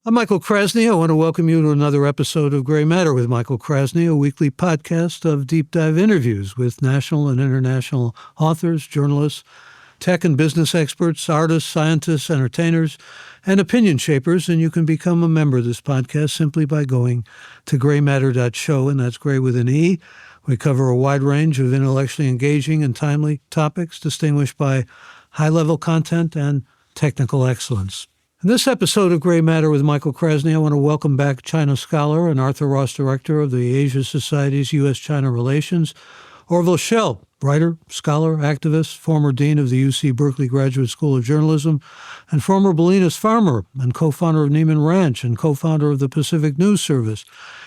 I'm Michael Krasny. I want to welcome you to another episode of Gray Matter with Michael Krasny, a weekly podcast of deep dive interviews with national and international authors, journalists, tech and business experts, artists, scientists, entertainers, and opinion shapers. And you can become a member of this podcast simply by going to graymatter.show, and that's gray with an E. We cover a wide range of intellectually engaging and timely topics distinguished by high-level content and technical excellence. In this episode of Gray Matter with Michael Krasny, I want to welcome back China scholar and Arthur Ross director of the Asia Society's U.S.-China Relations, Orville Schell, writer, scholar, activist, former dean of the UC Berkeley Graduate School of Journalism, and former Bolinas farmer and co-founder of Neiman Ranch and co-founder of the Pacific News Service.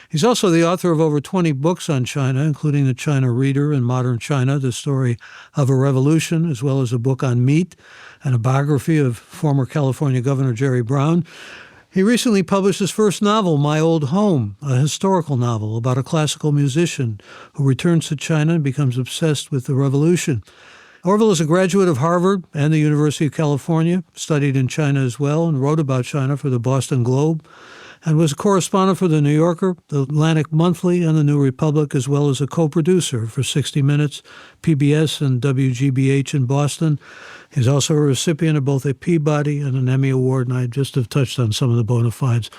He's also the author of over 20 books on China, including The China Reader and Modern China, The Story of a Revolution, as well as a book on meat and a biography of former California Governor Jerry Brown. He recently published his first novel, My Old Home, a historical novel about a classical musician who returns to China and becomes obsessed with the revolution. Orville is a graduate of Harvard and the University of California, studied in China as well, and wrote about China for the Boston Globe, and was a correspondent for The New Yorker, The Atlantic Monthly, and The New Republic, as well as a co-producer for 60 Minutes, PBS, and WGBH in Boston. He's also a recipient of both a Peabody and an Emmy Award, and I just have touched on some of the bona fides.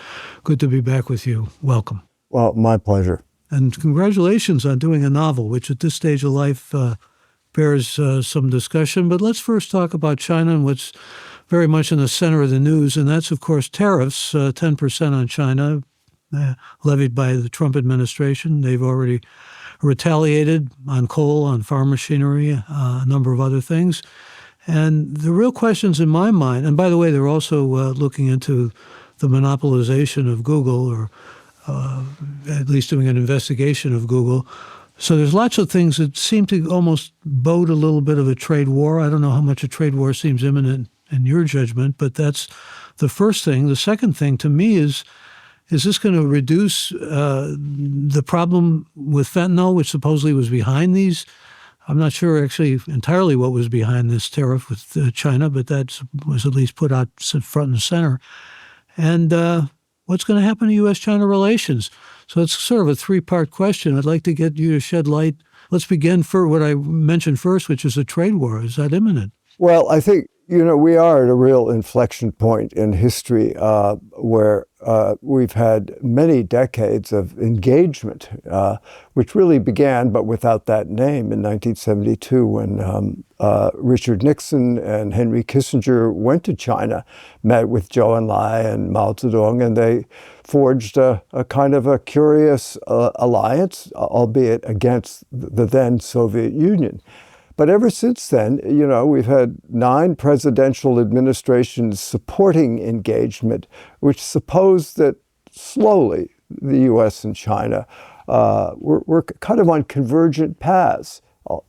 Good to be back with you. Welcome. Well, my pleasure. And congratulations on doing a novel, which at this stage of life bears some discussion. But let's first talk about China and what's very much in the center of the news, and that's, of course, tariffs, 10% on China, levied by the Trump administration. They've already retaliated on coal, on farm machinery, a number of other things. And the real questions in my mind, and by the way, they're also looking into the monopolization of Google, or at least doing an investigation of Google. So there's lots of things that seem to almost bode a little bit of a trade war. I don't know how much a trade war seems imminent in your judgment, but that's the first thing. The second thing to me is this going to reduce the problem with fentanyl, which supposedly was behind these? I'm not sure actually entirely what was behind this tariff with China, but that was at least put out front and center. And what's going to happen to U.S.-China relations? So it's sort of a three-part question. I'd like to get you to shed light. Let's begin for what I mentioned first, which is a trade war. Is that imminent? Well, I think, we are at a real inflection point in history where we've had many decades of engagement, which really began, but without that name, in 1972 when Richard Nixon and Henry Kissinger went to China, met with Zhou Enlai and Mao Zedong, and they forged a kind of a curious alliance, albeit against the then Soviet Union. But ever since then, we've had 9 presidential administrations supporting engagement, which suppose that slowly the U.S. and China we're kind of on convergent paths,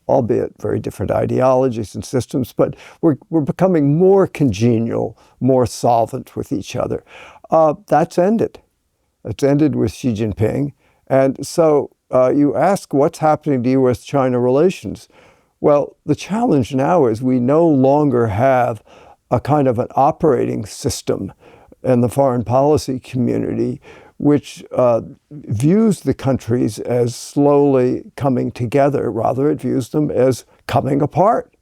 albeit very different ideologies and systems, but we're becoming more congenial, more solvent with each other. That's ended. It's ended with Xi Jinping. And so you ask what's happening to U.S.-China relations. Well, the challenge now is we no longer have a kind of an operating system in the foreign policy community which views the countries as slowly coming together. Rather, it views them as coming apart,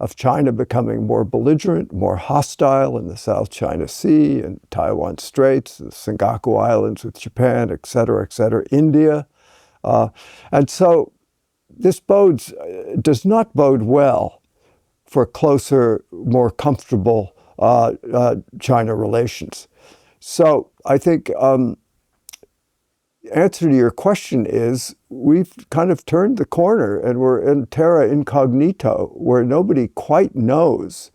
of China becoming more belligerent, more hostile in the South China Sea and Taiwan Straits, the Senkaku Islands with Japan, et cetera, India. And so this does not bode well for closer, more comfortable China relations. So I think answer to your question is we've kind of turned the corner and we're in terra incognito, where nobody quite knows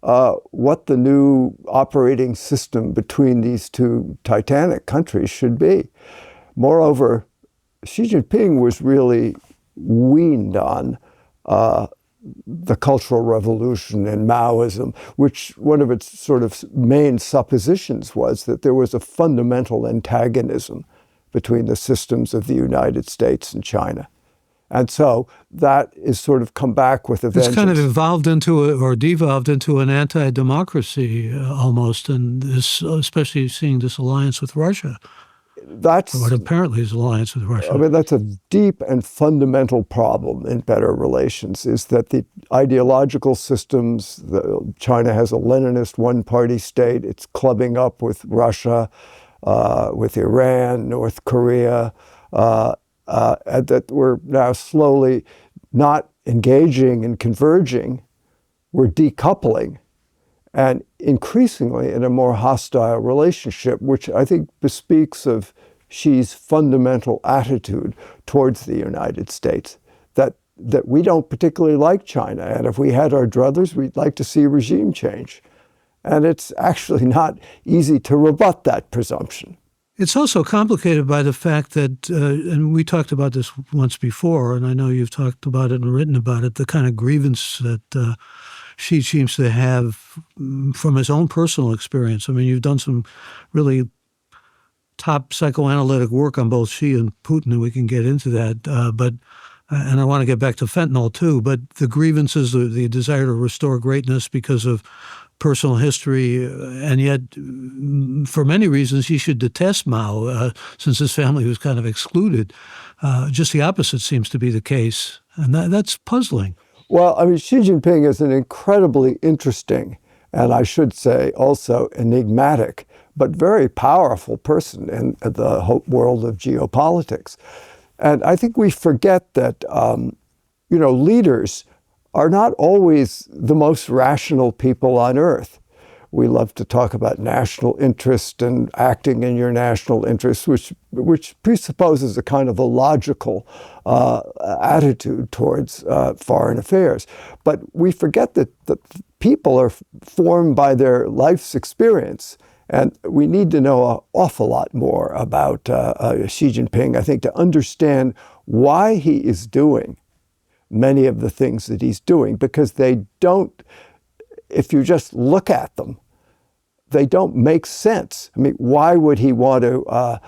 what the new operating system between these two titanic countries should be. Moreover, Xi Jinping was really weaned on the Cultural Revolution and Maoism, which one of its sort of main suppositions was that there was a fundamental antagonism between the systems of the United States and China. And so that is sort of come back with a vengeance. It's kind of evolved into or devolved into an anti-democracy almost, and this, especially seeing this alliance with Russia. That's what apparently is alliance with Russia. I mean, that's a deep and fundamental problem in better relations, is that the ideological systems, China has a Leninist one-party state, it's clubbing up with Russia, with Iran, North Korea, and that we're now slowly not engaging and converging, we're decoupling, and increasingly in a more hostile relationship, which I think bespeaks of Xi's fundamental attitude towards the United States, that we don't particularly like China, and if we had our druthers, we'd like to see regime change. And it's actually not easy to rebut that presumption. It's also complicated by the fact that, and we talked about this once before, and I know you've talked about it and written about it, the kind of grievance that Xi seems to have from his own personal experience. I mean, you've done some really top psychoanalytic work on both Xi and Putin, and we can get into that. And I want to get back to fentanyl too, but the grievances, the desire to restore greatness because of personal history, and yet for many reasons he should detest Mao since his family was kind of excluded. Just the opposite seems to be the case, and that's puzzling. Well, I mean, Xi Jinping is an incredibly interesting, and I should say also enigmatic, but very powerful person in the whole world of geopolitics. And I think we forget that, leaders are not always the most rational people on earth. We love to talk about national interest and acting in your national interest, which presupposes a kind of a logical attitude towards foreign affairs. But we forget that people are formed by their life's experience. And we need to know an awful lot more about Xi Jinping, I think, to understand why he is doing many of the things that he's doing, because they don't, if you just look at them, they don't make sense. I mean, why would he want to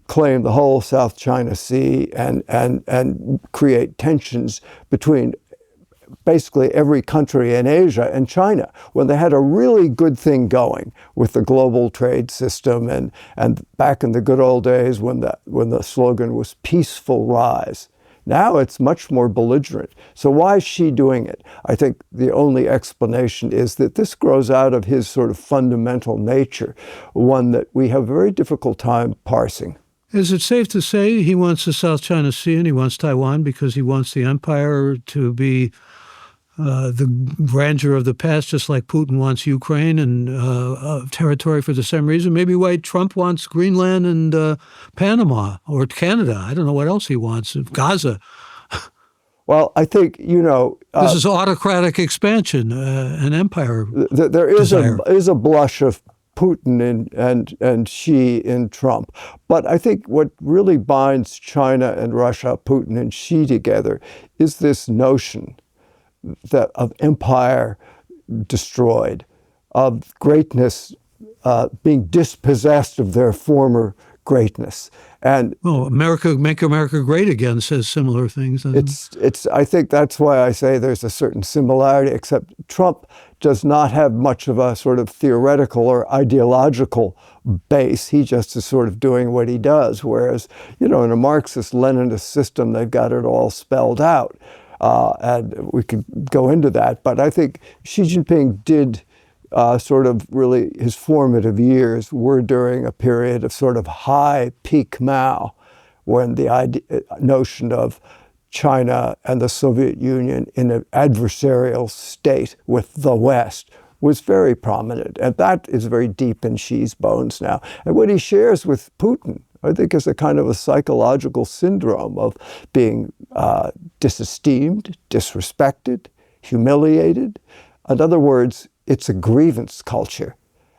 claim the whole South China Sea and create tensions between basically every country in Asia and China, when they had a really good thing going with the global trade system and back in the good old days when the slogan was peaceful rise. Now it's much more belligerent. So why is she doing it? I think the only explanation is that this grows out of his sort of fundamental nature, one that we have a very difficult time parsing. Is it safe to say he wants the South China Sea and he wants Taiwan because he wants the empire to be the grandeur of the past, just like Putin wants Ukraine and territory for the same reason? Maybe why Trump wants Greenland and Panama or Canada. I don't know what else he wants. Gaza. Well, I think, this is autocratic expansion and empire. There is a blush of Putin and Xi in Trump. But I think what really binds China and Russia, Putin and Xi together, is this notion that of empire destroyed, of greatness being dispossessed of their former greatness. And Make America Great Again says similar things. I think that's why I say there's a certain similarity, except Trump does not have much of a sort of theoretical or ideological base. He just is sort of doing what he does. Whereas, in a Marxist-Leninist system, they've got it all spelled out. And we could go into that. But I think Xi Jinping did sort of really, his formative years were during a period of sort of high peak Mao, when the notion of China and the Soviet Union in an adversarial state with the West was very prominent. And that is very deep in Xi's bones now. And what he shares with Putin, I think, is a kind of a psychological syndrome of being disesteemed, disrespected, humiliated. In other words, it's a grievance culture.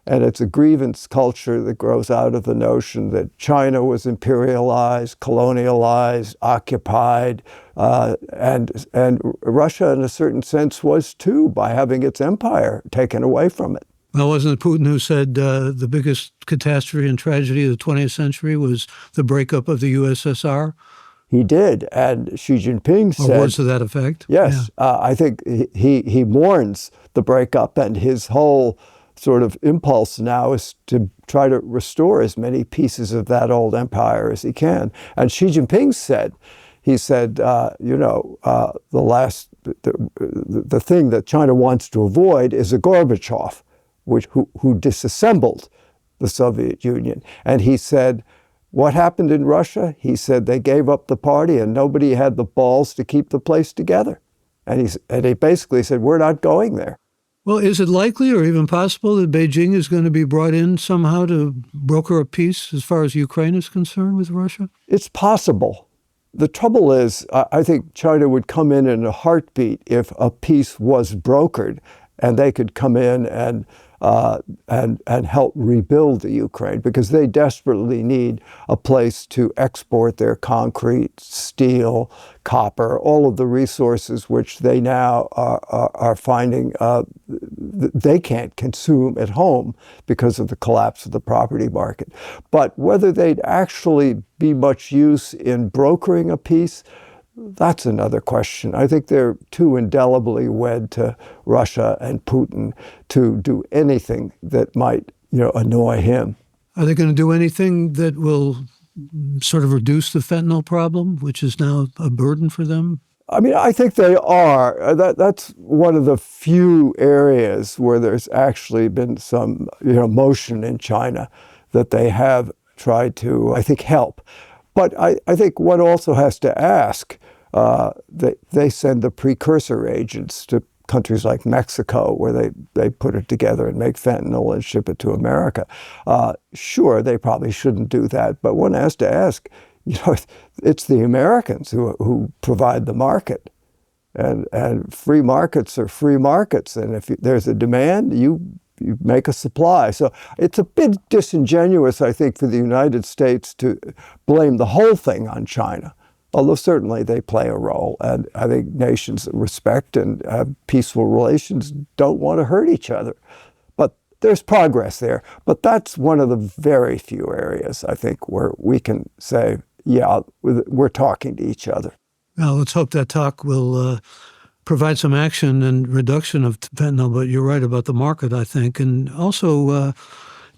And it's a grievance culture that grows out of the notion that China was imperialized, colonialized, occupied, and Russia, in a certain sense, was too, by having its empire taken away from it. Well, wasn't it Putin who said the biggest catastrophe and tragedy of the 20th century was the breakup of the USSR? He did, and Xi Jinping said... Or words to that effect? Yes, I think he mourns the breakup, and his whole sort of impulse now is to try to restore as many pieces of that old empire as he can. And Xi Jinping said, the thing that China wants to avoid is a Gorbachev, who disassembled the Soviet Union. And he said, what happened in Russia? He said they gave up the party and nobody had the balls to keep the place together. And he basically said, we're not going there. Well, is it likely or even possible that Beijing is going to be brought in somehow to broker a peace as far as Ukraine is concerned with Russia? It's possible. The trouble is, I think China would come in a heartbeat if a peace was brokered and they could come in and help rebuild the Ukraine, because they desperately need a place to export their concrete, steel, copper, all of the resources which they now are finding they can't consume at home because of the collapse of the property market. But whether they'd actually be much use in brokering a peace, that's another question. I think they're too indelibly wed to Russia and Putin to do anything that might, annoy him. Are they going to do anything that will sort of reduce the fentanyl problem, which is now a burden for them? I mean, I think they are. That's one of the few areas where there's actually been some, motion in China that they have tried to, I think, help. But I think one also has to ask, they send the precursor agents to countries like Mexico, where they put it together and make fentanyl and ship it to America. Sure, they probably shouldn't do that, but one has to ask, it's the Americans who provide the market. And free markets are free markets. And if there's a demand, you make a supply. So it's a bit disingenuous, I think, for the United States to blame the whole thing on China, although certainly they play a role. And I think nations that respect and have peaceful relations don't want to hurt each other. But there's progress there. But that's one of the very few areas, I think, where we can say, yeah, we're talking to each other. Well, let's hope that talk will provide some action and reduction of fentanyl, but you're right about the market, I think. And also,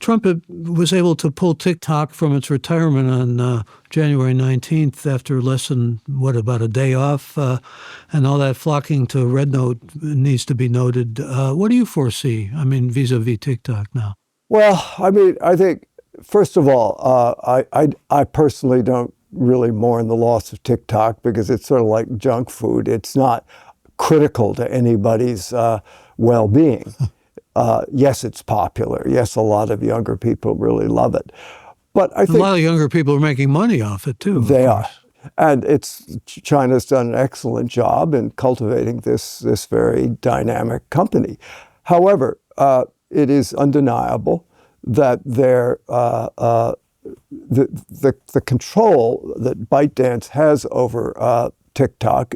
Trump was able to pull Tik Tok from its retirement on January 19th after less than, about a day off, and all that flocking to Red Note needs to be noted. What do you foresee, vis-a-vis TikTok now? Well, I think, first of all, I personally don't really mourn the loss of TikTok because it's sort of like junk food. It's not critical to anybody's well-being. Yes, it's popular. Yes, a lot of younger people really love it. But I think a lot of younger people are making money off it too. They are. And China's done an excellent job in cultivating this very dynamic company. However, it is undeniable that the control that ByteDance has over TikTok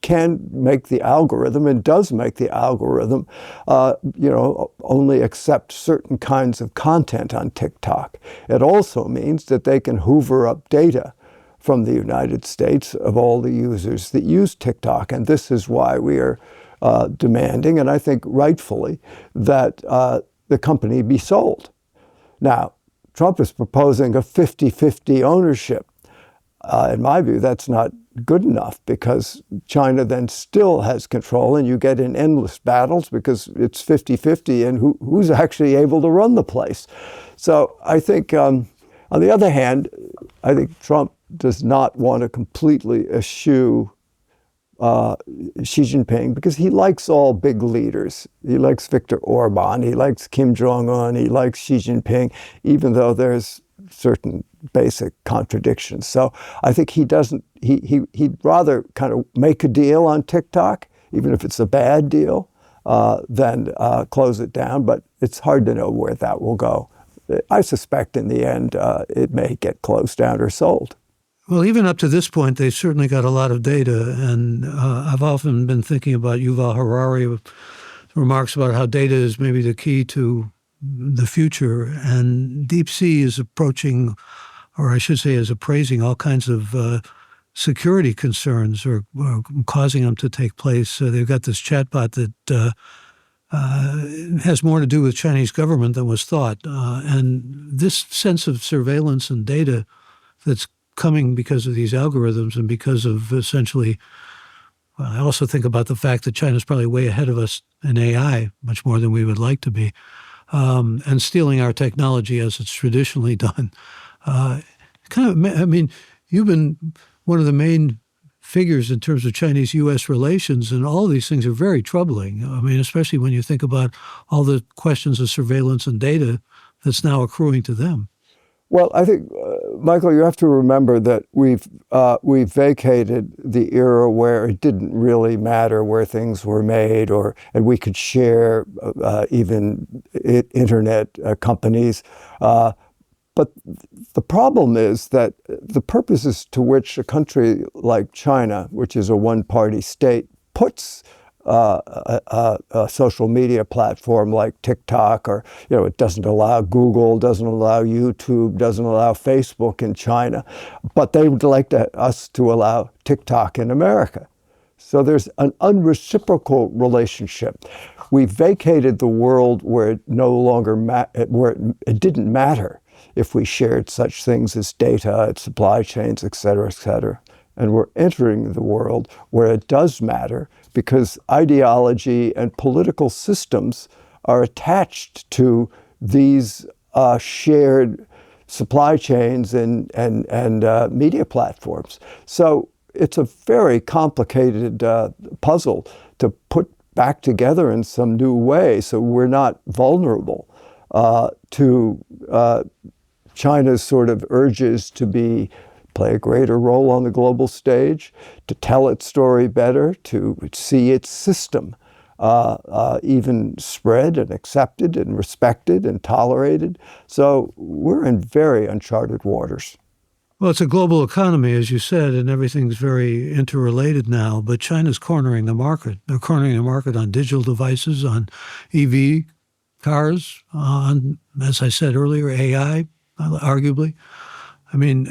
can make the algorithm, and does make the algorithm, only accept certain kinds of content on TikTok. It also means that they can hoover up data from the United States of all the users that use TikTok. And this is why we are demanding, and I think rightfully, that the company be sold. Now, Trump is proposing a 50-50 ownership. In my view, that's not good enough, because China then still has control, and you get in endless battles because it's 50-50 and who's actually able to run the place. So I think, on the other hand, I think Trump does not want to completely eschew Xi Jinping, because he likes all big leaders. He likes Viktor Orban, he likes Kim Jong-un, he likes Xi Jinping, even though there's certain basic contradictions. So I think he'd rather kind of make a deal on TikTok, even if it's a bad deal, than close it down. But it's hard to know where that will go. I suspect in the end it may get closed down or sold. Well, even up to this point, they've certainly got a lot of data. And I've often been thinking about Yuval Harari remarks about how data is maybe the key to the future. And Deep Sea is approaching, or I should say is appraising, all kinds of security concerns are causing them to take place. They've got this chatbot that has more to do with Chinese government than was thought. And this sense of surveillance and data that's coming because of these algorithms and because of essentially, well, I also think about the fact that China's probably way ahead of us in AI, much more than we would like to be, and stealing our technology as it's traditionally done. You've been one of the main figures in terms of Chinese-U.S. relations, and all of these things are very troubling. I mean, especially when you think about all the questions of surveillance and data that's now accruing to them. Well, I think, Michael, you have to remember that we've vacated the era where it didn't really matter where things were made, and we could share even internet companies. But the problem is that the purposes to which a country like China, which is a one-party state, puts a social media platform like TikTok, or it doesn't allow Google, doesn't allow YouTube, doesn't allow Facebook in China, but they would like us to allow TikTok in America. So there's an unreciprocal relationship. We vacated the world where it no longer where it didn't matter if we shared such things as data, supply chains, et cetera, and we're entering the world where it does matter because ideology and political systems are attached to these shared supply chains and media platforms. So it's a very complicated puzzle to put back together in some new way so we're not vulnerable to China's sort of urges to play a greater role on the global stage, to tell its story better, to see its system even spread and accepted and respected and tolerated. So we're in very uncharted waters. Well, it's a global economy, as you said, and everything's very interrelated now, but China's cornering the market. They're cornering the market on digital devices, on EV cars, on, as I said earlier, AI, arguably. I mean,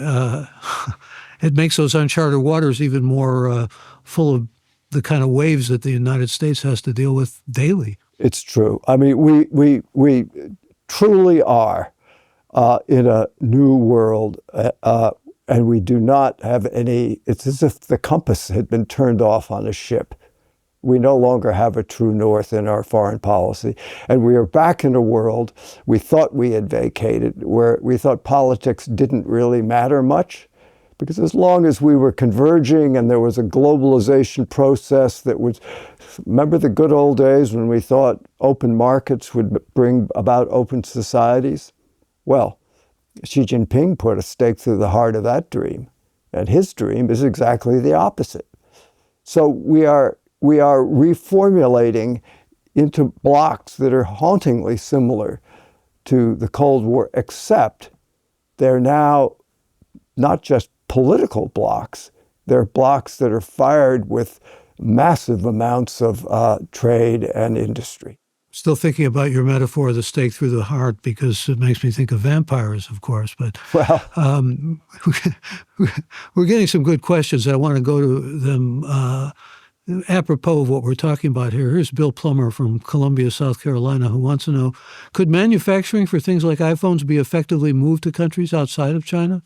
it makes those uncharted waters even more full of the kind of waves that the United States has to deal with daily. It's true. I mean, we truly are in a new world, and we do not have any. It's as if the compass had been turned off on a ship. We no longer have a true north in our foreign policy. And we are back in a world we thought we had vacated, where we thought politics didn't really matter much. Because as long as we were converging and there was a globalization process that was, remember the good old days when we thought open markets would bring about open societies? Well, Xi Jinping put a stake through the heart of that dream. And his dream is exactly the opposite. So we are reformulating into blocks that are hauntingly similar to the Cold War, except they're now not just political blocks, they're blocks that are fired with massive amounts of trade and industry. Still thinking about your metaphor of the stake through the heart because it makes me think of vampires, of course. But we're getting some good questions. I want to go to them apropos of what we're talking about here. Here's Bill Plummer from Columbia, South Carolina, who wants to know, could manufacturing for things like iPhones be effectively moved to countries outside of China?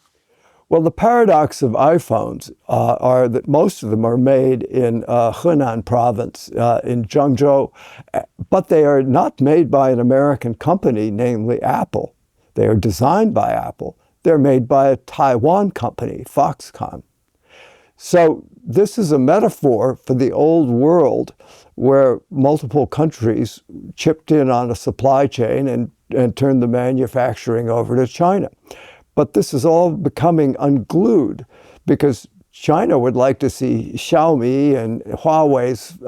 Well, the paradox of iPhones are that most of them are made in Henan province, in Zhengzhou, but they are not made by an American company, namely Apple. They are designed by Apple. They're made by a Taiwan company, Foxconn. So this is a metaphor for the old world where multiple countries chipped in on a supply chain and turned the manufacturing over to China. But this is all becoming unglued because China would like to see Xiaomi and Huawei's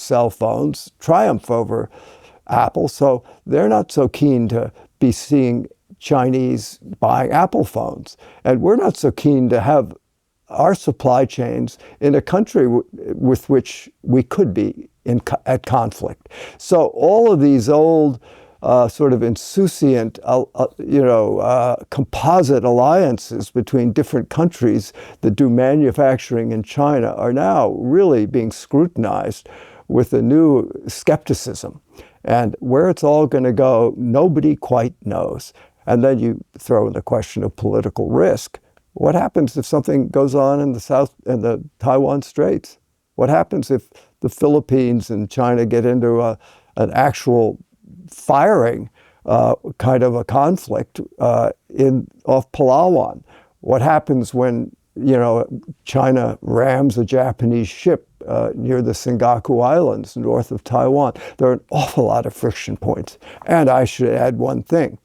cell phones triumph over Apple. So they're not so keen to be seeing Chinese buying Apple phones. And we're not so keen to have our supply chains in a country with which we could be at conflict. So all of these old sort of insouciant, composite alliances between different countries that do manufacturing in China are now really being scrutinized with a new skepticism. And where it's all going to go, nobody quite knows. And then you throw in the question of political risk. What happens if something goes on in the Taiwan Straits? What happens if the Philippines and China get into an actual firing kind of a conflict off Palawan? What happens when China rams a Japanese ship near the Senkaku Islands north of Taiwan? There are an awful lot of friction points. And I should add one thing.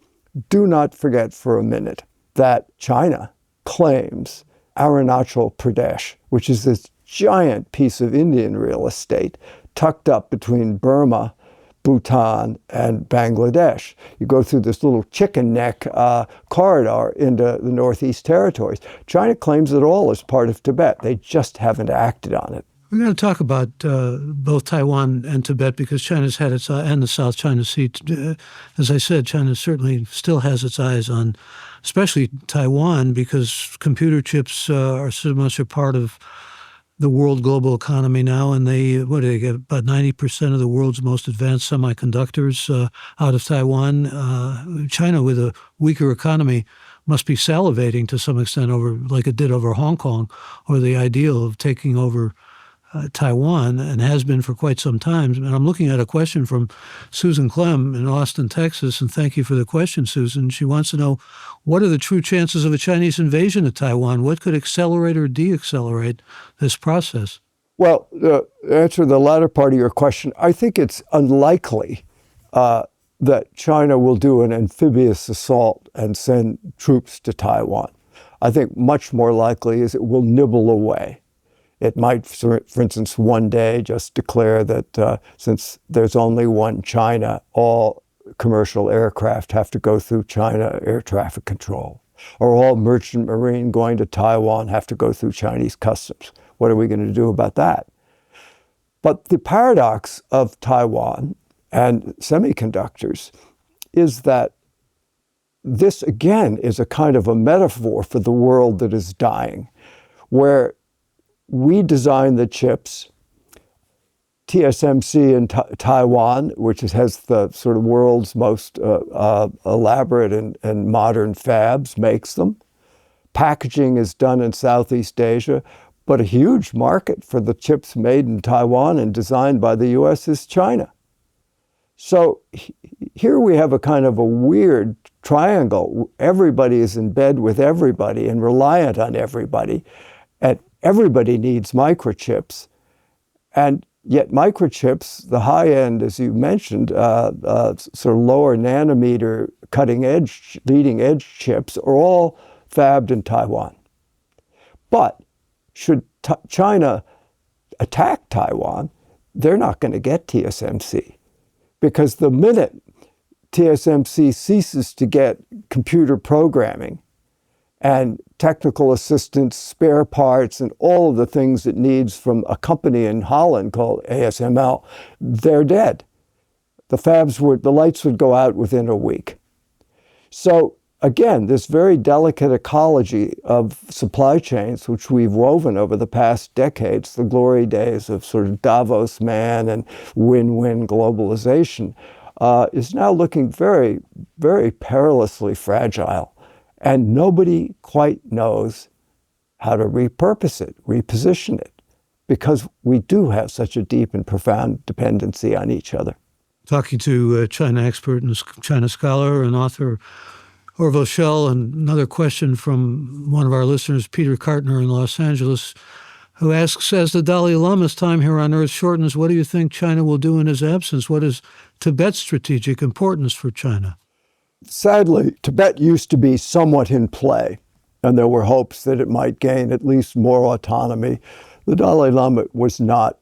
Do not forget for a minute that China claims Arunachal Pradesh, which is this giant piece of Indian real estate tucked up between Burma, Bhutan, and Bangladesh. You go through this little chicken neck corridor into the Northeast Territories. China claims it all as part of Tibet. They just haven't acted on it. We're going to talk about both Taiwan and Tibet because China's had its eye, and the South China Sea. As I said, China certainly still has its eyes on, especially Taiwan, because computer chips are so much a part of the world global economy now, and they get about 90% of the world's most advanced semiconductors out of Taiwan. China, with a weaker economy, must be salivating to some extent over, like it did over Hong Kong, or the ideal of taking over Taiwan, and has been for quite some time. And I'm looking at a question from Susan Clem in Austin, Texas, and thank you for the question, Susan. She wants to know, what are the true chances of a Chinese invasion of Taiwan? What could accelerate or de-accelerate this process? Well, to answer the latter part of your question, I think it's unlikely that China will do an amphibious assault and send troops to Taiwan. I think much more likely is it will nibble away. It might, for instance, one day just declare that since there's only one China, all commercial aircraft have to go through China air traffic control. Or all merchant marine going to Taiwan have to go through Chinese customs. What are we going to do about that? But the paradox of Taiwan and semiconductors is that this, again, is a kind of a metaphor for the world that is dying, where we design the chips. TSMC in Taiwan, which has the sort of world's most elaborate and modern fabs, makes them. Packaging is done in Southeast Asia, but a huge market for the chips made in Taiwan and designed by the U.S. is China. So here we have a kind of a weird triangle. Everybody is in bed with everybody and reliant on everybody. And everybody needs microchips. And yet microchips, the high end, as you mentioned, sort of lower nanometer cutting edge, leading edge chips are all fabbed in Taiwan. But should China attack Taiwan, they're not going to get TSMC. Because the minute TSMC ceases to get computer programming and technical assistance, spare parts, and all of the things it needs from a company in Holland called ASML, they're dead. The lights would go out within a week. So again, this very delicate ecology of supply chains, which we've woven over the past decades, the glory days of sort of Davos man and win-win globalization, is now looking very, very perilously fragile. And nobody quite knows how to repurpose it, reposition it, because we do have such a deep and profound dependency on each other. Talking to a China expert and China scholar and author Orville Schell, and another question from one of our listeners, Peter Kartner in Los Angeles, who asks, as the Dalai Lama's time here on Earth shortens, what do you think China will do in his absence? What is Tibet's strategic importance for China? Sadly, Tibet used to be somewhat in play, and there were hopes that it might gain at least more autonomy. The Dalai Lama was not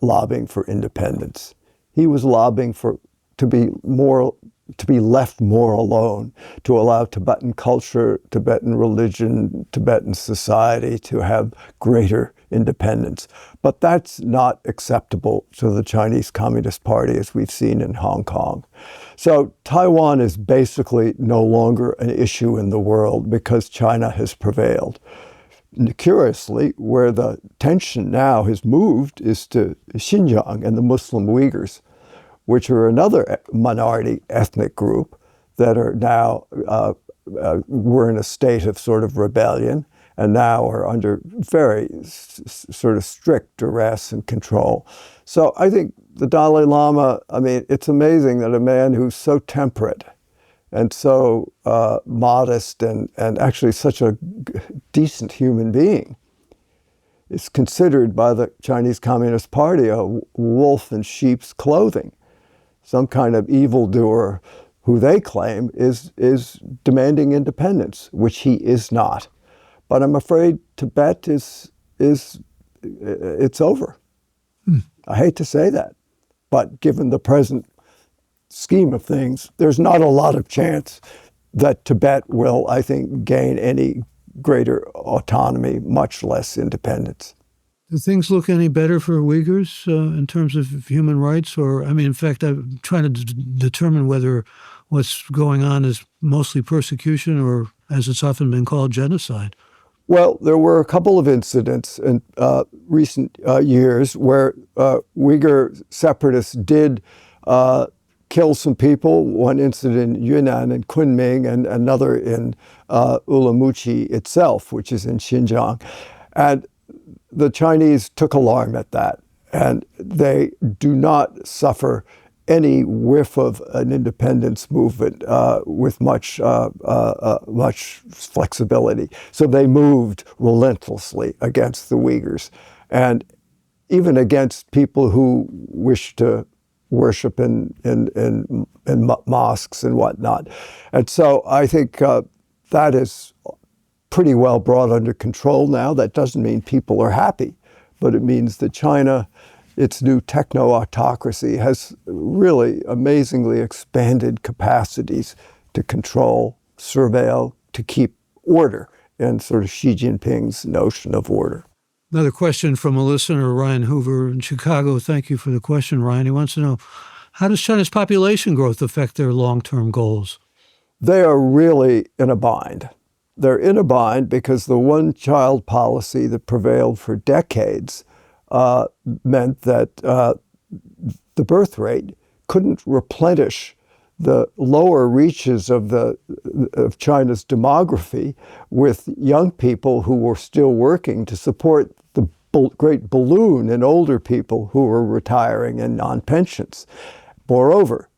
lobbying for independence. He was lobbying to be left more alone, to allow Tibetan culture, Tibetan religion, Tibetan society to have greater independence. But that's not acceptable to the Chinese Communist Party, as we've seen in Hong Kong. So Taiwan is basically no longer an issue in the world because China has prevailed. Curiously, where the tension now has moved is to Xinjiang and the Muslim Uyghurs, which are another minority ethnic group that are now, were in a state of sort of rebellion and now are under very sort of strict duress and control. So I think the Dalai Lama, I mean, it's amazing that a man who's so temperate and so modest and actually such a decent human being is considered by the Chinese Communist Party a wolf in sheep's clothing, some kind of evildoer who they claim is demanding independence, which he is not. But I'm afraid Tibet it's over. I hate to say that, but given the present scheme of things, there's not a lot of chance that Tibet will, I think, gain any greater autonomy, much less independence. Do things look any better for Uyghurs in terms of human rights? Or, I mean, in fact, I'm trying to determine whether what's going on is mostly persecution or, as it's often been called, genocide. Well, there were a couple of incidents in recent years where Uyghur separatists did kill some people, one incident in Yunnan and Kunming and another in Ulaanbaatar itself, which is in Xinjiang. And the Chinese took alarm at that, and they do not suffer any whiff of an independence movement with much flexibility. So they moved relentlessly against the Uyghurs, and even against people who wish to worship in mosques and whatnot. And so I think that is pretty well brought under control now. That doesn't mean people are happy, but it means that China, its new techno-autocracy, has really amazingly expanded capacities to control, surveil, to keep order, and sort of Xi Jinping's notion of order. Another question from a listener, Ryan Hoover in Chicago. Thank you for the question, Ryan. He wants to know, how does China's population growth affect their long-term goals? They are really in a bind. They're in a bind because the one-child policy that prevailed for decades meant that the birth rate couldn't replenish the lower reaches of China's demography with young people who were still working to support the great balloon in older people who were retiring and on pensions. Moreover,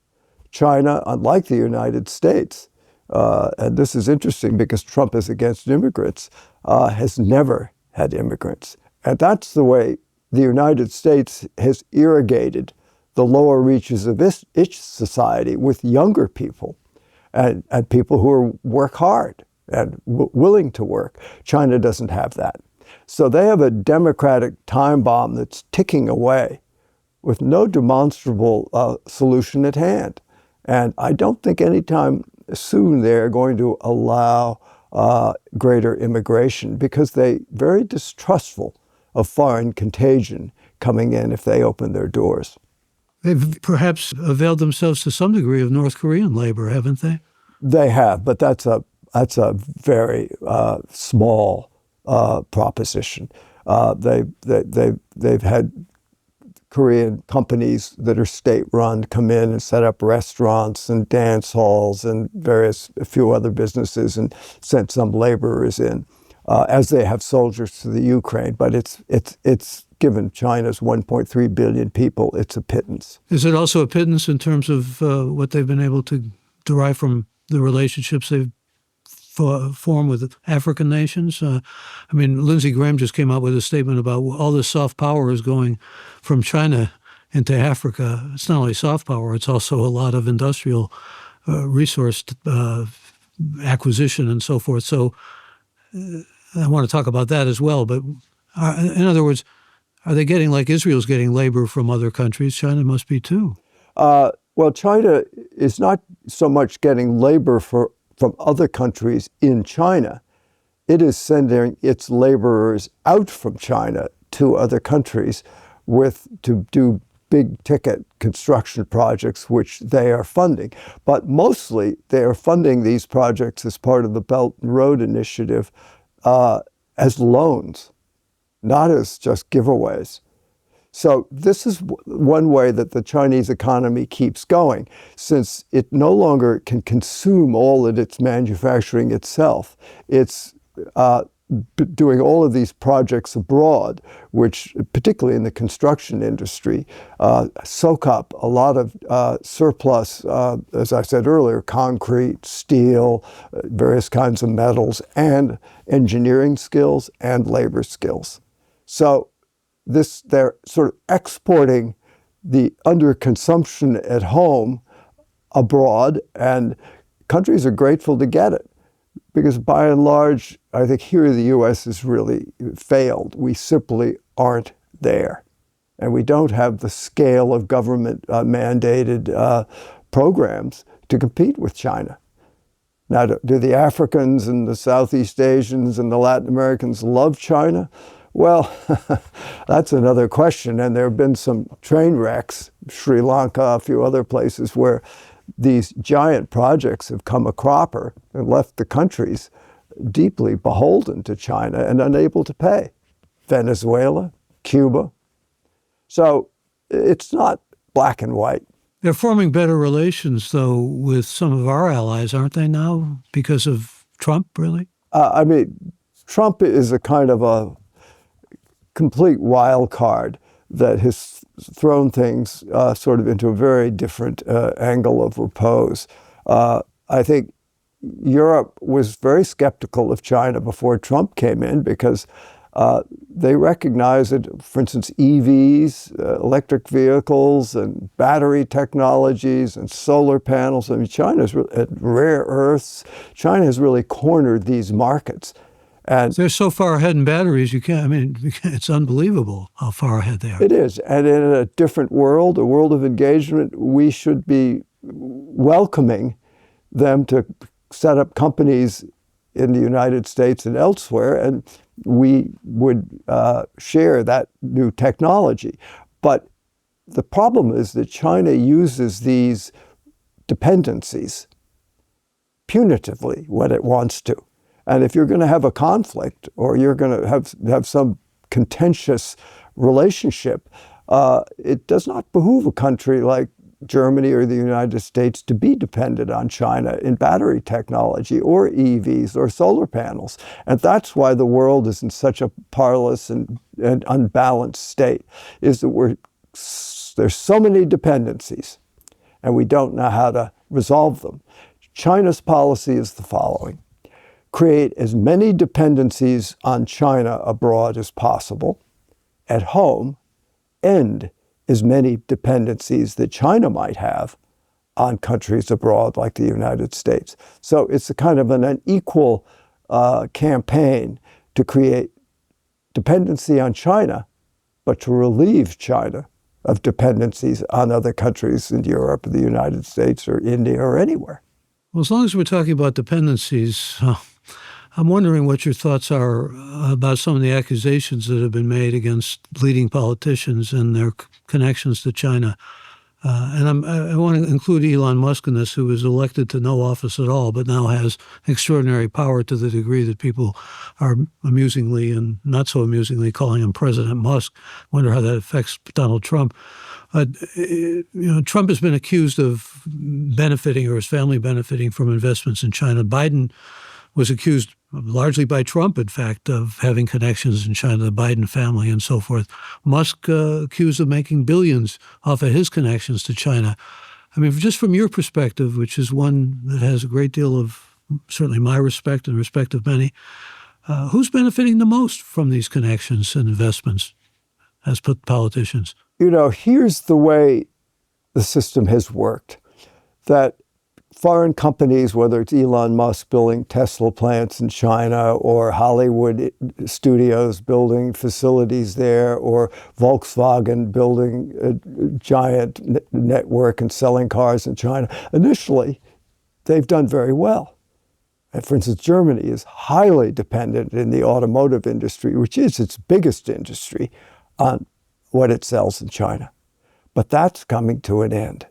China, unlike the United States, and this is interesting because Trump is against immigrants, has never had immigrants. And that's the way the United States has irrigated the lower reaches of its society with younger people and people who work hard and willing to work. China doesn't have that. So they have a democratic time bomb that's ticking away with no demonstrable solution at hand. And I don't think anytime soon they're going to allow greater immigration because they're very distrustful of foreign contagion coming in if they open their doors. They've perhaps availed themselves to some degree of North Korean labor, haven't they? They have, but that's a very small proposition. They've had Korean companies that are state-run come in and set up restaurants and dance halls and a few other businesses and sent some laborers in, as they have soldiers to the Ukraine. But it's given China's 1.3 billion people, it's a pittance. Is it also a pittance in terms of what they've been able to derive from the relationships they've formed with African nations? I mean, Lindsey Graham just came out with a statement about all this soft power is going from China into Africa. It's not only soft power, it's also a lot of industrial resource acquisition and so forth. So I want to talk about that as well. But in other words, are they getting, like Israel's getting labor from other countries? China must be too. Well, China is not so much getting labor from other countries in China. It is sending its laborers out from China to other countries to do big ticket construction projects, which they are funding. But mostly they are funding these projects as part of the Belt and Road Initiative as loans, not as just giveaways. So this is one way that the Chinese economy keeps going, since it no longer can consume all of its manufacturing itself. It's doing all of these projects abroad, which, particularly in the construction industry, soak up a lot of surplus, as I said earlier, concrete, steel, various kinds of metals, and engineering skills and labor skills. So they're sort of exporting the underconsumption at home abroad, and countries are grateful to get it. Because by and large, I think here the U.S. has really failed. We simply aren't there. And we don't have the scale of government mandated programs to compete with China. Now, do the Africans and the Southeast Asians and the Latin Americans love China? Well, that's another question. And there have been some train wrecks, Sri Lanka, a few other places, where these giant projects have come a cropper and left the countries deeply beholden to China and unable to pay. Venezuela, Cuba. So it's not black and white. They're forming better relations, though, with some of our allies, aren't they now, because of Trump, really? I mean, Trump is a kind of a complete wild card that has thrown things sort of into a very different angle of repose. I think Europe was very skeptical of China before Trump came in because they recognize that, for instance, EVs, electric vehicles, and battery technologies, and solar panels. I mean, China's rare earths. China has really cornered these markets. And they're so far ahead in batteries, it's unbelievable how far ahead they are. It is. And in a different world, a world of engagement, we should be welcoming them to set up companies in the United States and elsewhere, and we would share that new technology. But the problem is that China uses these dependencies punitively when it wants to. And if you're going to have a conflict or you're going to have some contentious relationship, it does not behoove a country like Germany or the United States to be dependent on China in battery technology or EVs or solar panels. And that's why the world is in such a parlous and unbalanced state, is that there's so many dependencies and we don't know how to resolve them. China's policy is the following: create as many dependencies on China abroad as possible. At home, end as many dependencies that China might have on countries abroad like the United States. So it's a kind of an unequal campaign to create dependency on China, but to relieve China of dependencies on other countries in Europe, or the United States, or India, or anywhere. Well, as long as we're talking about dependencies, I'm wondering what your thoughts are about some of the accusations that have been made against leading politicians and their connections to China. And I want to include Elon Musk in this, who was elected to no office at all, but now has extraordinary power to the degree that people are amusingly and not so amusingly calling him President Musk. Wonder how that affects Donald Trump. Trump has been accused of benefiting, or his family benefiting, from investments in China. Biden was accused, largely by Trump, in fact, of having connections in China, the Biden family and so forth. Musk accused of making billions off of his connections to China. I mean, just from your perspective, which is one that has a great deal of, certainly my respect and respect of many, who's benefiting the most from these connections and investments as politicians? Here's the way the system has worked, that foreign companies, whether it's Elon Musk building Tesla plants in China, or Hollywood studios building facilities there, or Volkswagen building a giant network and selling cars in China, initially they've done very well. For instance, Germany is highly dependent in the automotive industry, which is its biggest industry, on what it sells in China. But that's coming to an end.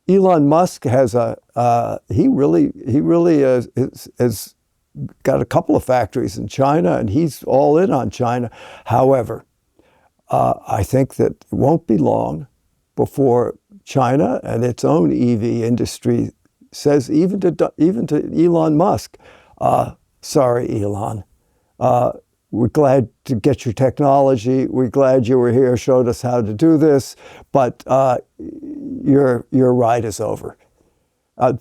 Elon Musk has he really has got a couple of factories in China, and he's all in on China. However, I think that it won't be long before China and its own EV industry says, even to Elon Musk, sorry, Elon, we're glad to get your technology. We're glad you were here, showed us how to do this, but your ride is over.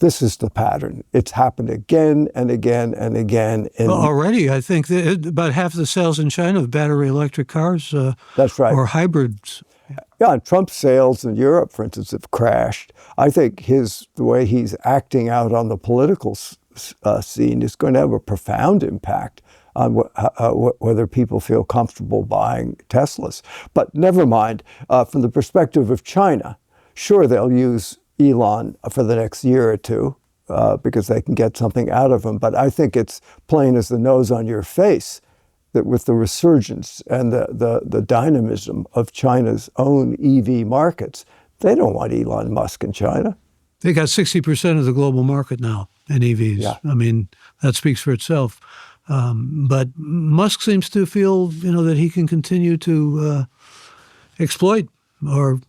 This is the pattern. It's happened again and again and again. Well, already, I think that about half the sales in China of battery electric cars that's right. or hybrids. Yeah, and Trump's sales in Europe, for instance, have crashed. I think the way he's acting out on the political scene is going to have a profound impact on whether people feel comfortable buying Teslas. But never mind, from the perspective of China, sure, they'll use Elon for the next year or two because they can get something out of him. But I think it's plain as the nose on your face that with the resurgence and the dynamism of China's own EV markets, they don't want Elon Musk in China. They got 60% of the global market now in EVs. Yeah. I mean, that speaks for itself. But Musk seems to feel, that he can continue to exploit or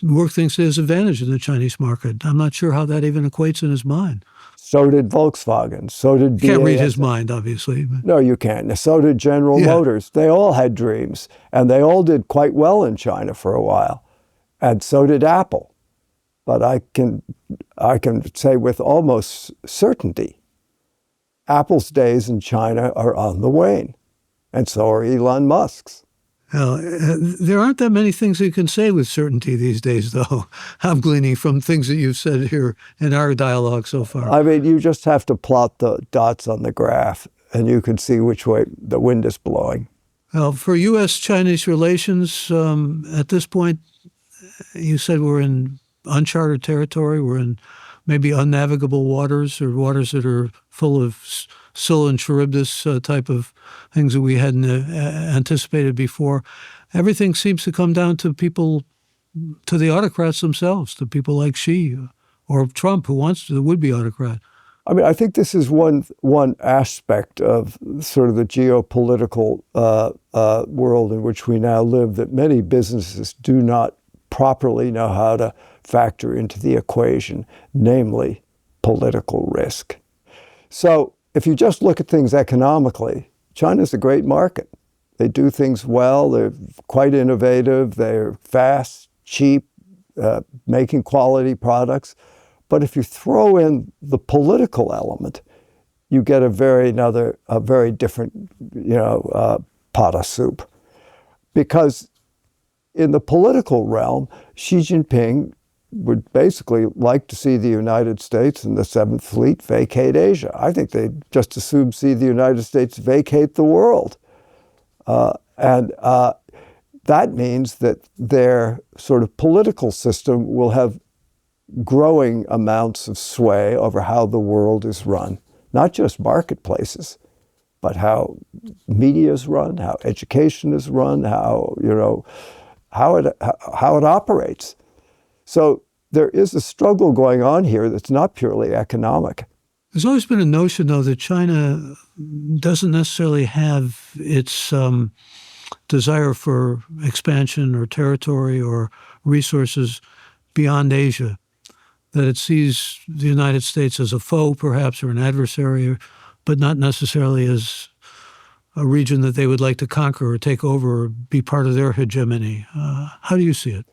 work things to his advantage in the Chinese market. I'm not sure how that even equates in his mind. So did Volkswagen. So did BASF. You can't read his mind, obviously. But. No, you can't. So did General Motors. They all had dreams, and they all did quite well in China for a while. And so did Apple. But I can say with almost certainty, Apple's days in China are on the wane, and so are Elon Musk's. Well, there aren't that many things you can say with certainty these days, though. I'm gleaning from things that you've said here in our dialogue so far. I mean, you just have to plot the dots on the graph, and you can see which way the wind is blowing. Well, for U.S.-Chinese relations, at this point, you said we're in uncharted territory. We're in maybe unnavigable waters or waters that are full of Scylla and Charybdis type of things that we hadn't anticipated before. Everything seems to come down to people, to the autocrats themselves, to people like Xi or Trump, who wants to, the would-be autocrat. I mean, I think this is one aspect of sort of the geopolitical world in which we now live that many businesses do not properly know how to factor into the equation, namely political risk. So if you just look at things economically, China's a great market. They do things well. They're quite innovative. They're fast, cheap, making quality products. But if you throw in the political element, you get a very different, pot of soup. Because in the political realm, Xi Jinping would basically like to see the United States and the Seventh Fleet vacate Asia. I think they'd just as soon see the United States vacate the world. And that means that their sort of political system will have growing amounts of sway over how the world is run, not just marketplaces, but how media is run, how education is run, how it operates. So there is a struggle going on here that's not purely economic. There's always been a notion, though, that China doesn't necessarily have its desire for expansion or territory or resources beyond Asia, that it sees the United States as a foe, perhaps, or an adversary, but not necessarily as a region that they would like to conquer or take over or be part of their hegemony. How do you see it?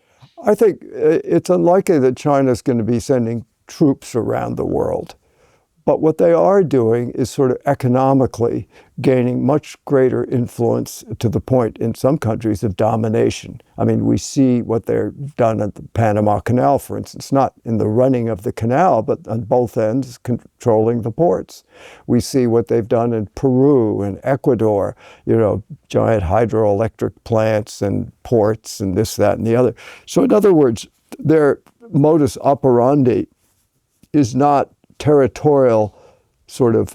I think it's unlikely that China is going to be sending troops around the world. But what they are doing is sort of economically gaining much greater influence to the point in some countries of domination. I mean, we see what they've done at the Panama Canal, for instance, not in the running of the canal, but on both ends controlling the ports. We see what they've done in Peru and Ecuador, giant hydroelectric plants and ports and this, that, and the other. So in other words, their modus operandi is not territorial sort of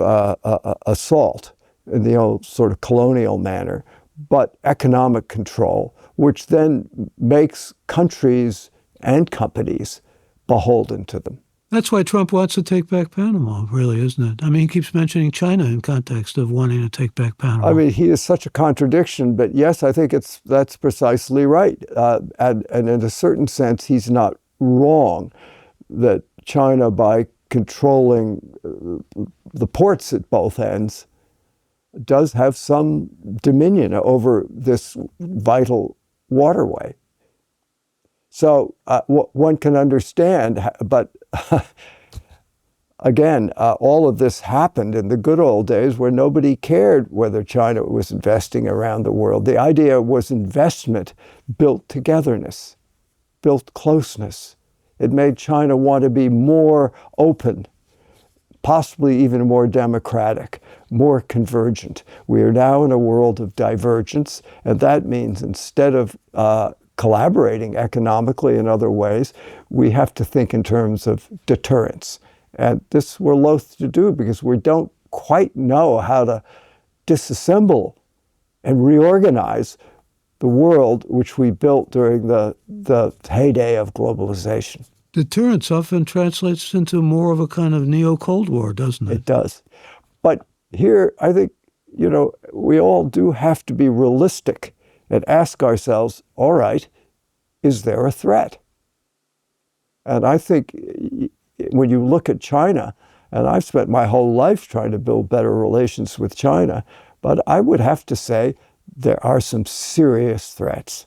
assault in the old sort of colonial manner, but economic control, which then makes countries and companies beholden to them. That's why Trump wants to take back Panama, really, isn't it? I mean, he keeps mentioning China in context of wanting to take back Panama. I mean, he is such a contradiction, but yes, I think that's precisely right. And in a certain sense, he's not wrong that China, by controlling the ports at both ends, does have some dominion over this vital waterway. So one can understand, but again, all of this happened in the good old days where nobody cared whether China was investing around the world. The idea was investment built togetherness, built closeness. It made China want to be more open, possibly even more democratic, more convergent. We are now in a world of divergence, and that means instead of collaborating economically in other ways, we have to think in terms of deterrence. And this we're loath to do because we don't quite know how to disassemble and reorganize the world which we built during the heyday of globalization. Deterrence often translates into more of a kind of neo-Cold War, doesn't it? It does. But here, I think, we all do have to be realistic and ask ourselves, all right, is there a threat? And I think when you look at China, and I've spent my whole life trying to build better relations with China, but I would have to say there are some serious threats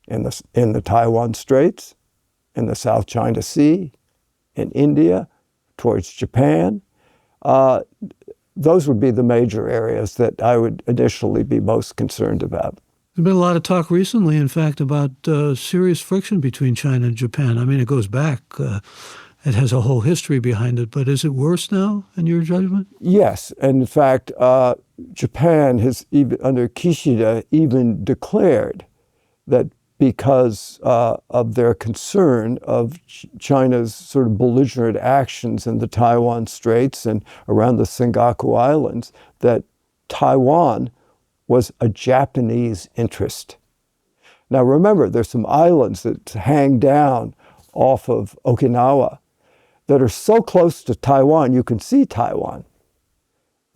in the Taiwan Straits, in the South China Sea, in India, towards Japan. Those would be the major areas that I would initially be most concerned about. There's been a lot of talk recently, in fact, about serious friction between China and Japan. I mean, it goes back. It has a whole history behind it. But is it worse now, in your judgment? Yes. And in fact, Japan has, even under Kishida, even declared that because of their concern of China's sort of belligerent actions in the Taiwan Straits and around the Senkaku Islands, that Taiwan was a Japanese interest. Now remember, there's some islands that hang down off of Okinawa that are so close to Taiwan, you can see Taiwan.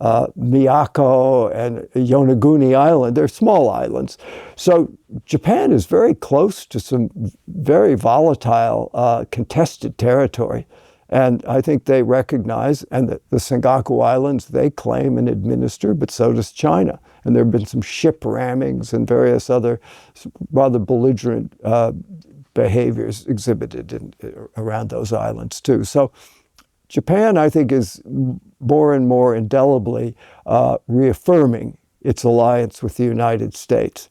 Miyako and Yonaguni Island, they're small islands. So Japan is very close to some very volatile, contested territory. And I think they recognize, and the Senkaku Islands, they claim and administer, but so does China. And there have been some ship rammings and various other rather belligerent behaviors exhibited around those islands too. So Japan, I think, is more and more indelibly reaffirming its alliance with the United States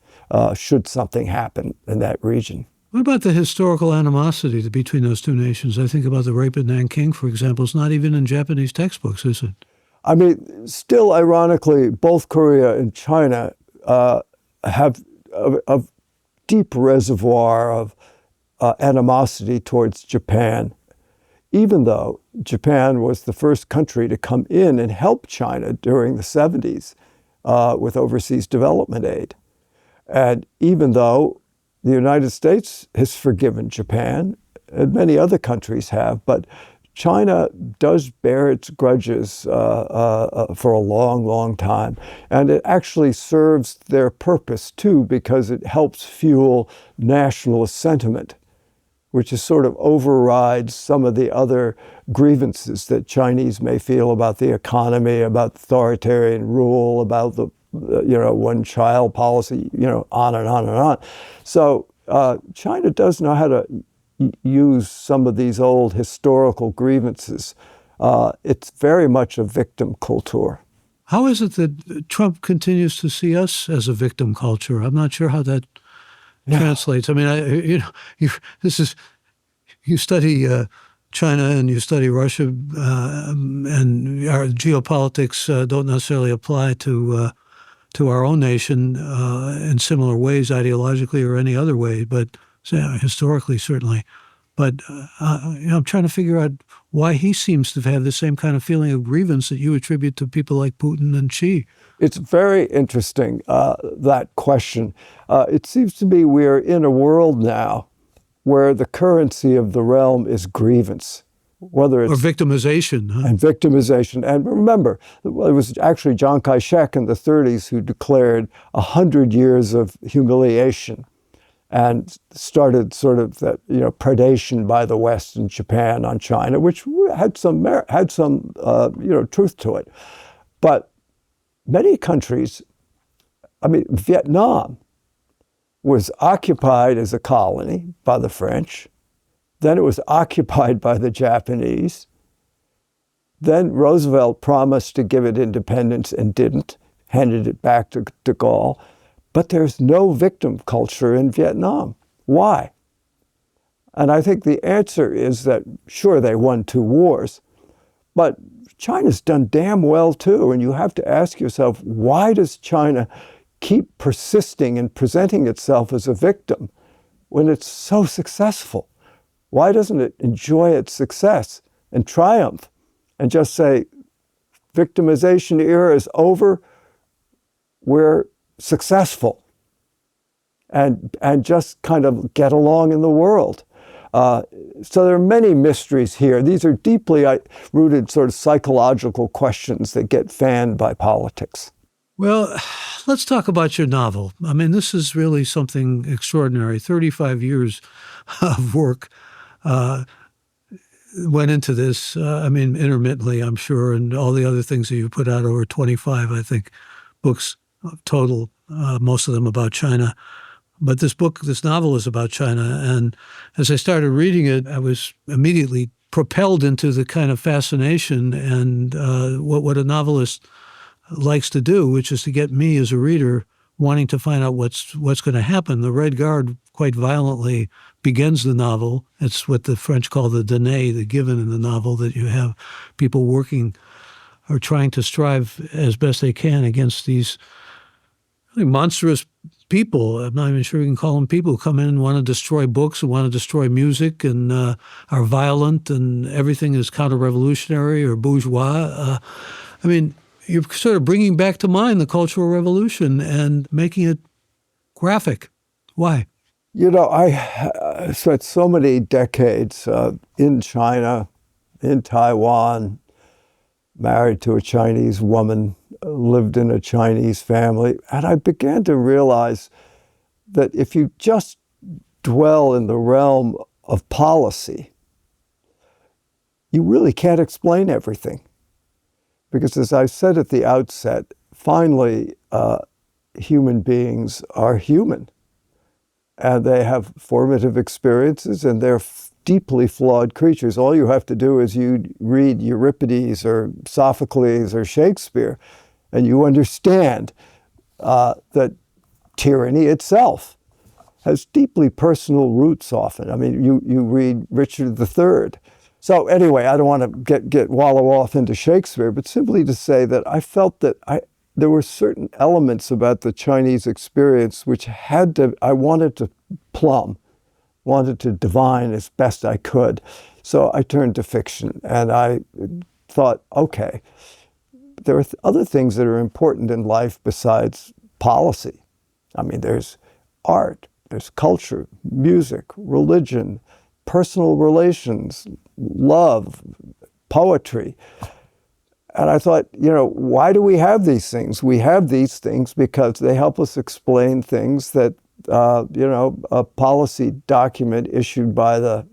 should something happen in that region. What about the historical animosity between those two nations? I think about the rape at Nanking, for example. It's not even in Japanese textbooks, is it? I mean, still, ironically, both Korea and China have a deep reservoir of animosity towards Japan, even though Japan was the first country to come in and help China during the 70s with overseas development aid. And even though the United States has forgiven Japan, and many other countries have, but China does bear its grudges for a long, long time. And it actually serves their purpose too, because it helps fuel nationalist sentiment, which is sort of overrides some of the other grievances that Chinese may feel about the economy, about authoritarian rule, about the one-child policy, on and on and on. So China does know how to use some of these old historical grievances. It's very much a victim culture. How is it that Trump continues to see us as a victim culture? I'm not sure how that translates. I mean, you study China and you study Russia, and our geopolitics don't necessarily apply to our own nation in similar ways, ideologically or any other way, but historically, certainly. But I'm trying to figure out why he seems to have the same kind of feeling of grievance that you attribute to people like Putin and Xi. It's very interesting, that question. It seems to me we're in a world now where the currency of the realm is grievance, whether it's... Or victimization. Huh? And victimization. And remember, it was actually Chiang Kai-shek in the 30s who declared 100 years of humiliation and started sort of that, predation by the West and Japan on China, which had some truth to it. But many countries, Vietnam was occupied as a colony by the French. Then it was occupied by the Japanese. Then Roosevelt promised to give it independence and didn't, handed it back to de Gaulle. But there's no victim culture in Vietnam. Why? And I think the answer is that, sure, they won 2 wars, but China's done damn well too. And you have to ask yourself, why does China keep persisting and presenting itself as a victim when it's so successful? Why doesn't it enjoy its success and triumph and just say, victimization era is over, we're successful, and just kind of get along in the world? So there are many mysteries here. These are deeply rooted sort of psychological questions that get fanned by politics. Well, let's talk about your novel. This is really something extraordinary. 35 years of work went into this, intermittently, I'm sure, and all the other things that you put out, over 25, I think, books total, most of them about China. But this novel is about China. And as I started reading it, I was immediately propelled into the kind of fascination and what a novelist likes to do, which is to get me as a reader wanting to find out what's going to happen. The Red Guard quite violently begins the novel. It's what the French call the dîner, the given in the novel, that you have people working or trying to strive as best they can against these really monstrous people. I'm not even sure you can call them people, who come in and want to destroy books and want to destroy music and are violent, and everything is counter-revolutionary or bourgeois. You're sort of bringing back to mind the Cultural Revolution and making it graphic. Why? I spent so many decades in China, in Taiwan, married to a Chinese woman, lived in a Chinese family, and I began to realize that if you just dwell in the realm of policy, you really can't explain everything. Because as I said at the outset, finally, human beings are human. And they have formative experiences, and they're deeply flawed creatures. All you have to do is you read Euripides or Sophocles or Shakespeare, and you understand that tyranny itself has deeply personal roots often. You read Richard III. So anyway, I don't want to get wallow off into Shakespeare, but simply to say that I felt that there were certain elements about the Chinese experience which I wanted to plumb, wanted to divine as best I could. So I turned to fiction, and I thought, okay, there are other things that are important in life besides policy. There's art, there's culture, music, religion, personal relations, love, poetry. And I thought, why do we have these things? We have these things because they help us explain things that, a policy document issued by the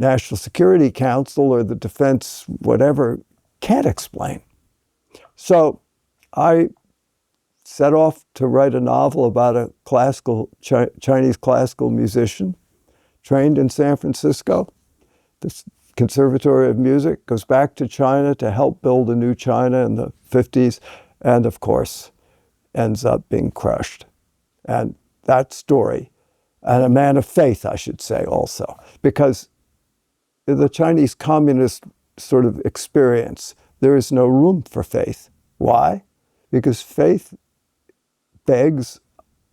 National Security Council or the Defense whatever can't explain. So I set off to write a novel about a Chinese classical musician trained in San Francisco, the Conservatory of Music, goes back to China to help build a new China in the 50s, and of course, ends up being crushed. And that story, and a man of faith, I should say also, because in the Chinese communist sort of experience, there is no room for faith. Why? Because faith begs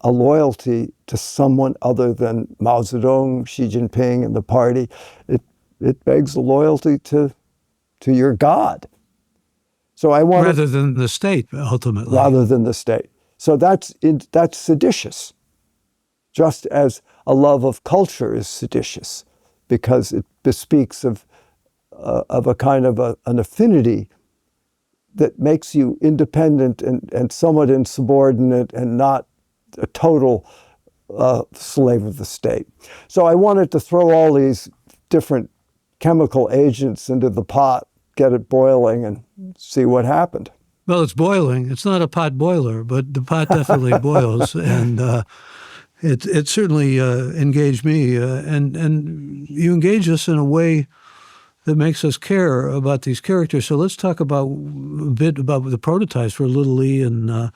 a loyalty to someone other than Mao Zedong, Xi Jinping, and the party. It begs a loyalty to your God. So I want rather than the state, ultimately. rather than the state. So that's seditious, just as a love of culture is seditious, because it bespeaks of a kind of an affinity that makes you independent and somewhat insubordinate and not a total slave of the state. So I wanted to throw all these different chemical agents into the pot, get it boiling, and see what happened. Well, it's boiling. It's not a pot boiler, but the pot definitely boils, and it certainly engaged me. And you engage us in a way that makes us care about these characters. So let's talk a bit about the prototypes for Little Lee and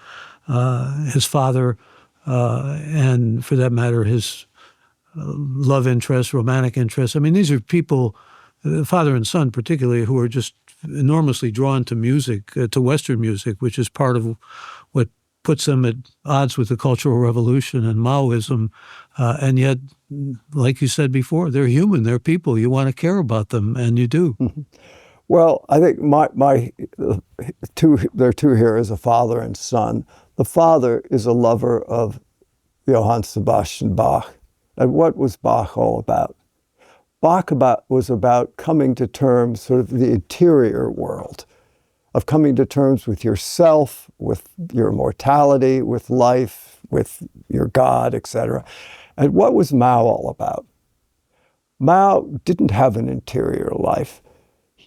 his father, and for that matter, his love interest, romantic interest. I mean, these are people, father and son particularly, who are just enormously drawn to music, to Western music, which is part of what puts them at odds with the Cultural Revolution and Maoism. And yet, like you said before, they're human, they're people. You want to care about them, and you do. Mm-hmm. Well, I think there are two heroes, a father and son. The father is a lover of Johann Sebastian Bach. And what was Bach all about? Bach was about coming to terms, sort of the interior world, of coming to terms with yourself, with your mortality, with life, with your God, etc. And what was Mao all about? Mao didn't have an interior life.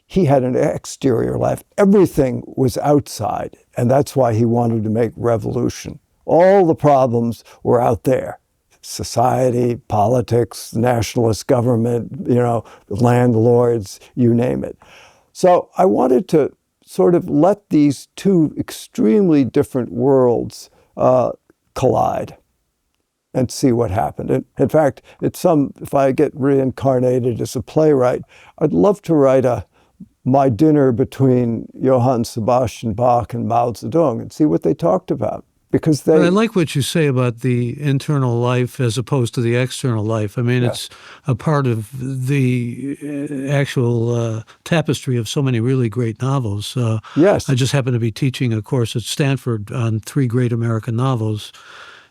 He had an exterior life. Everything was outside, and that's why he wanted to make revolution. All the problems were out there. Society, politics, nationalist government, landlords, you name it. So I wanted to sort of let these two extremely different worlds collide and see what happened. And in fact, if I get reincarnated as a playwright, I'd love to write my dinner between Johann Sebastian Bach and Mao Zedong and see what they talked about. Because But I like what you say about the internal life as opposed to the external life. I mean, It's a part of the actual tapestry of so many really great novels. Yes. I just happen to be teaching a course at Stanford on 3 great American novels,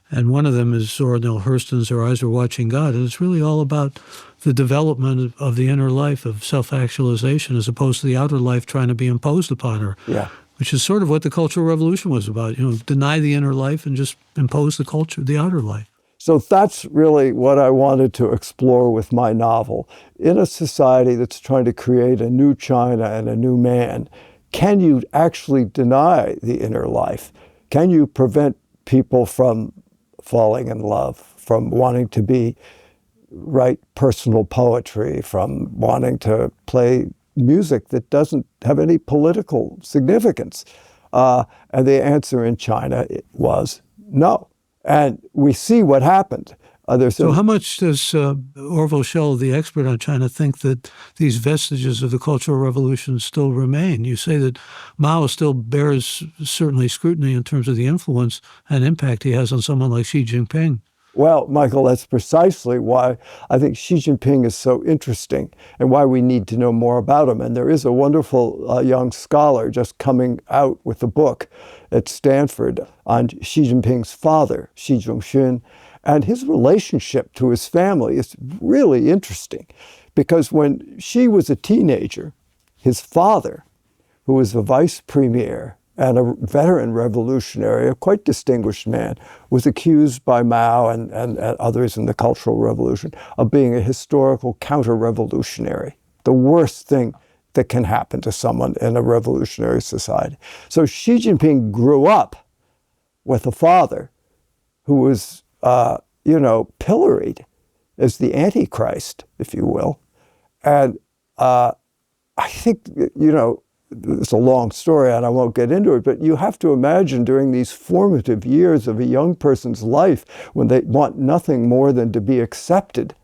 and one of them is Zora Neale Hurston's Her Eyes Were Watching God, and it's really all about the development of the inner life, of self-actualization, as opposed to the outer life trying to be imposed upon her. Yeah. Which is sort of what the Cultural Revolution was about, deny the inner life and just impose the outer life. So that's really what I wanted to explore with my novel. In a society that's trying to create a new China and a new man, can you actually deny the inner life? Can you prevent people from falling in love, from wanting to write personal poetry, from wanting to play music that doesn't have any political significance? And the answer in China was no. And we see what happened. So how much does Orville Schell, the expert on China, think that these vestiges of the Cultural Revolution still remain? You say that Mao still bears certainly scrutiny in terms of the influence and impact he has on someone like Xi Jinping. Well, Michael, that's precisely why I think Xi Jinping is so interesting and why we need to know more about him. And there is a wonderful young scholar just coming out with a book at Stanford on Xi Jinping's father, Xi Jinping, and his relationship to his family is really interesting because when Xi was a teenager, his father, who was a vice premier and a veteran revolutionary, a quite distinguished man, was accused by Mao and others in the Cultural Revolution of being a historical counter-revolutionary, the worst thing that can happen to someone in a revolutionary society. So Xi Jinping grew up with a father who was, pilloried as the Antichrist, if you will. And I think, it's a long story and I won't get into it, but you have to imagine during these formative years of a young person's life when they want nothing more than to be accepted,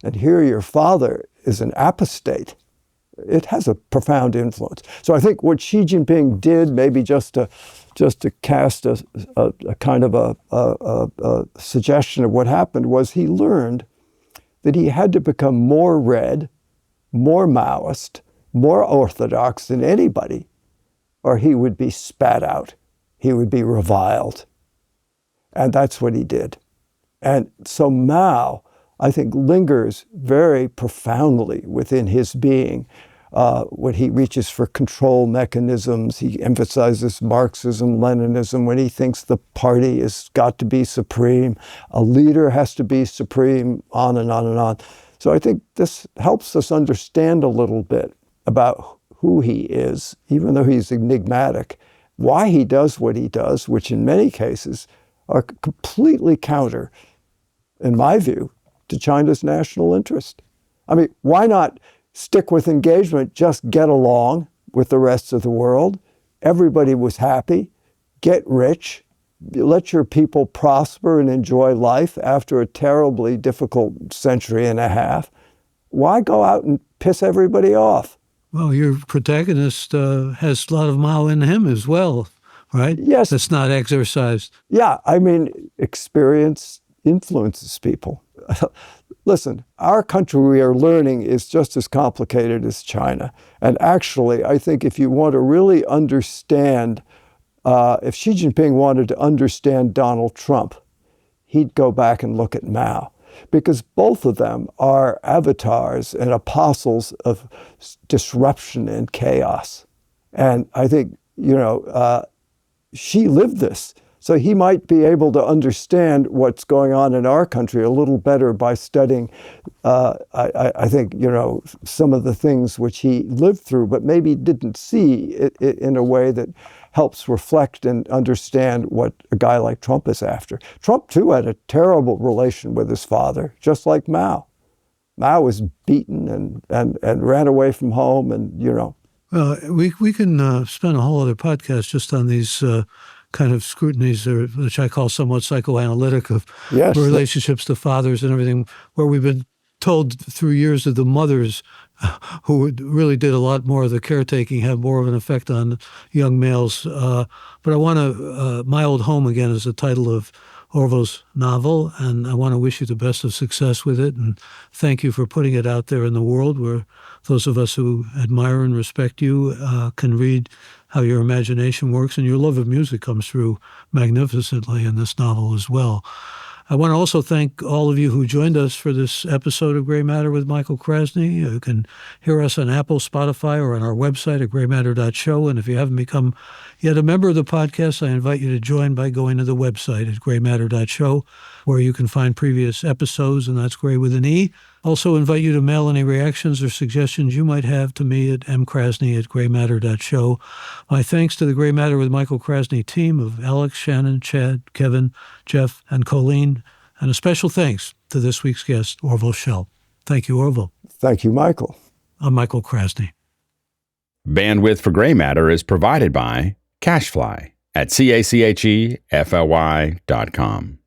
and here your father is an apostate, it has a profound influence. So I think what Xi Jinping did, maybe just to just to cast a kind of a suggestion of what happened, was he learned that he had to become more red, more Maoist, more orthodox than anybody, or he would be spat out. He would be reviled. And that's what he did. And so Mao, I think, lingers very profoundly within his being. When he reaches for control mechanisms, he emphasizes Marxism, Leninism, when he thinks the party has got to be supreme, a leader has to be supreme, on and on and on. So I think this helps us understand a little bit about who he is, even though he's enigmatic, why he does what he does, which in many cases are completely counter, in my view, to China's national interest. I mean, why not stick with engagement, just get along with the rest of the world? Everybody was happy, get rich, let your people prosper and enjoy life after a terribly difficult century and a half. Why go out and piss everybody off? Well, your protagonist has a lot of Mao in him as well, right? Yes. That's not exercised. Yeah, I mean, experience influences people. Listen, our country, we are learning, is just as complicated as China. And actually, I think if you want to really understand, if Xi Jinping wanted to understand Donald Trump, he'd go back and look at Mao, because both of them are avatars and apostles of disruption and chaos. And I think, Xi lived this. So he might be able to understand what's going on in our country a little better by studying, I think, some of the things which he lived through, but maybe didn't see it in a way that helps reflect and understand what a guy like Trump is after. Trump, too, had a terrible relation with his father, just like Mao. Mao was beaten and ran away from home, and, Well, we can spend a whole other podcast just on these kind of scrutinies, which I call somewhat psychoanalytic, of relationships to fathers and everything, where we've been told through years that the mothers who really did a lot more of the caretaking have more of an effect on young males. But I want to, My Old Home Again is the title of Orville's novel, and I want to wish you the best of success with it, and thank you for putting it out there in the world where those of us who admire and respect you can read how your imagination works, and your love of music comes through magnificently in this novel as well. I want to also thank all of you who joined us for this episode of Gray Matter with Michael Krasny. You can hear us on Apple, Spotify, or on our website at graymatter.show. And if you haven't become yet a member of the podcast, I invite you to join by going to the website at graymatter.show, where you can find previous episodes, and that's Gray with an E. Also invite you to mail any reactions or suggestions you might have to me at mkrasny@graymatter.show. My thanks to the Gray Matter with Michael Krasny team of Alex, Shannon, Chad, Kevin, Jeff, and Colleen. And a special thanks to this week's guest, Orville Schell. Thank you, Orville. Thank you, Michael. I'm Michael Krasny. Bandwidth for Gray Matter is provided by CashFly at CACHEFLY.com.